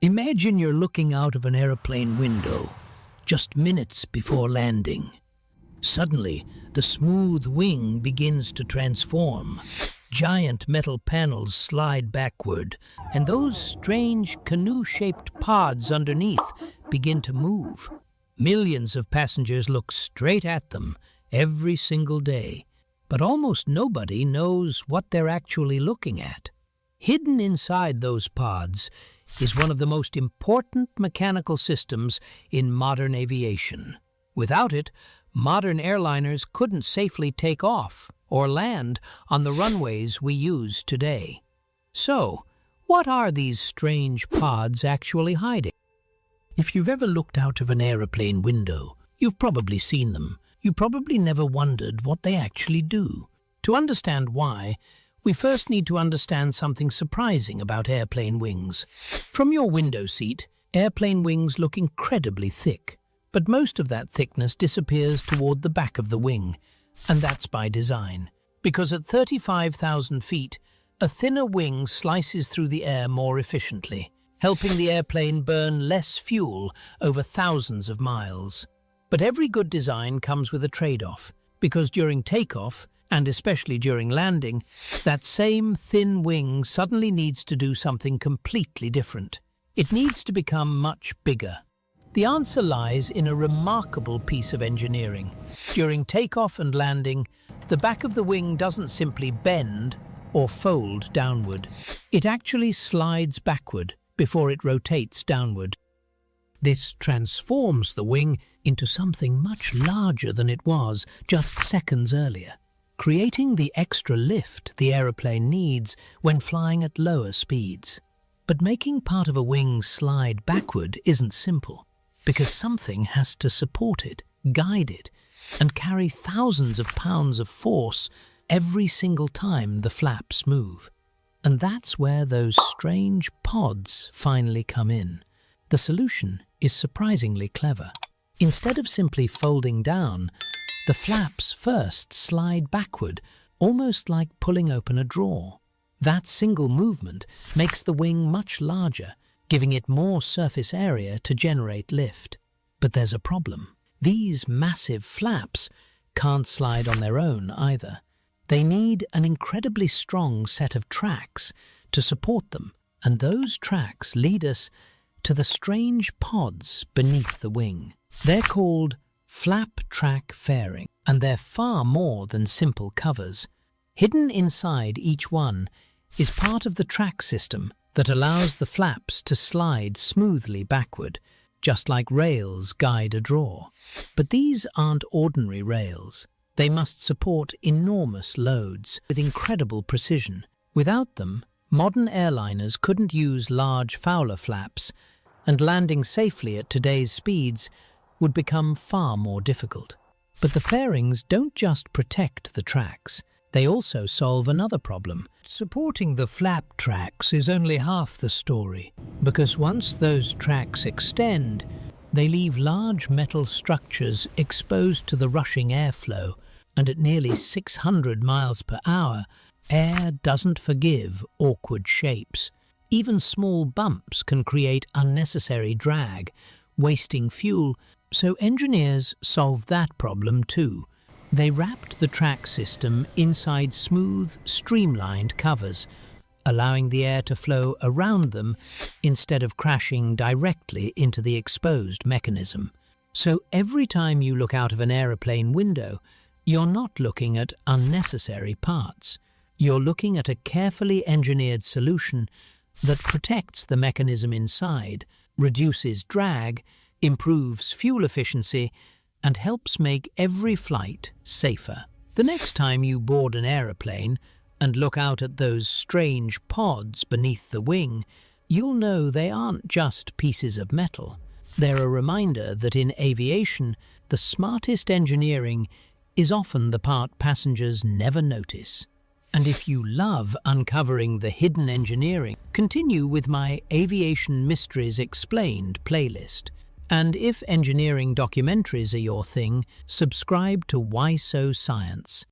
Imagine you're looking out of an airplane window, just minutes before landing. Suddenly, the smooth wing begins to transform. Giant metal panels slide backward, and those strange canoe-shaped pods underneath begin to move. Millions of passengers look straight at them every single day, but almost nobody knows what they're actually looking at. Hidden inside those pods is one of the most important mechanical systems in modern aviation. Without it, modern airliners couldn't safely take off or land on the runways we use today. So, what are these strange pods actually hiding? If you've ever looked out of an aeroplane window, you've probably seen them. You probably never wondered what they actually do. To understand why, we first need to understand something surprising about airplane wings. From your window seat, airplane wings look incredibly thick, but most of that thickness disappears toward the back of the wing, and that's by design. Because at 35,000 feet, a thinner wing slices through the air more efficiently, helping the airplane burn less fuel over thousands of miles. But every good design comes with a trade-off, because during takeoff, and especially during landing, that same thin wing suddenly needs to do something completely different. It needs to become much bigger. The answer lies in a remarkable piece of engineering. During takeoff and landing, the back of the wing doesn't simply bend or fold downward. It actually slides backward before it rotates downward. This transforms the wing into something much larger than it was just seconds earlier, creating the extra lift the aeroplane needs when flying at lower speeds. But making part of a wing slide backward isn't simple, because something has to support it, guide it, and carry thousands of pounds of force every single time the flaps move. And that's where those strange pods finally come in. The solution is surprisingly clever. Instead of simply folding down, the flaps first slide backward, almost like pulling open a drawer. That single movement makes the wing much larger, giving it more surface area to generate lift. But there's a problem. These massive flaps can't slide on their own either. They need an incredibly strong set of tracks to support them, and those tracks lead us to the strange pods beneath the wing. They're called flap track fairing, and they're far more than simple covers. Hidden inside each one is part of the track system that allows the flaps to slide smoothly backward, just like rails guide a drawer. But these aren't ordinary rails. They must support enormous loads with incredible precision. Without them, modern airliners couldn't use large Fowler flaps, and landing safely at today's speeds would become far more difficult. But the fairings don't just protect the tracks, they also solve another problem. Supporting the flap tracks is only half the story, because once those tracks extend, they leave large metal structures exposed to the rushing airflow, and at nearly 600 miles per hour, air doesn't forgive awkward shapes. Even small bumps can create unnecessary drag, wasting fuel. So engineers solved that problem too. They wrapped the track system inside smooth, streamlined covers, allowing the air to flow around them instead of crashing directly into the exposed mechanism. So every time you look out of an aeroplane window, you're not looking at unnecessary parts. You're looking at a carefully engineered solution that protects the mechanism inside, reduces drag, improves fuel efficiency, and helps make every flight safer. The next time you board an aeroplane and look out at those strange pods beneath the wing, you'll know they aren't just pieces of metal. They're a reminder that in aviation, the smartest engineering is often the part passengers never notice. And if you love uncovering the hidden engineering, continue with my Aviation Mysteries Explained playlist. And if engineering documentaries are your thing, subscribe to WhySoScience.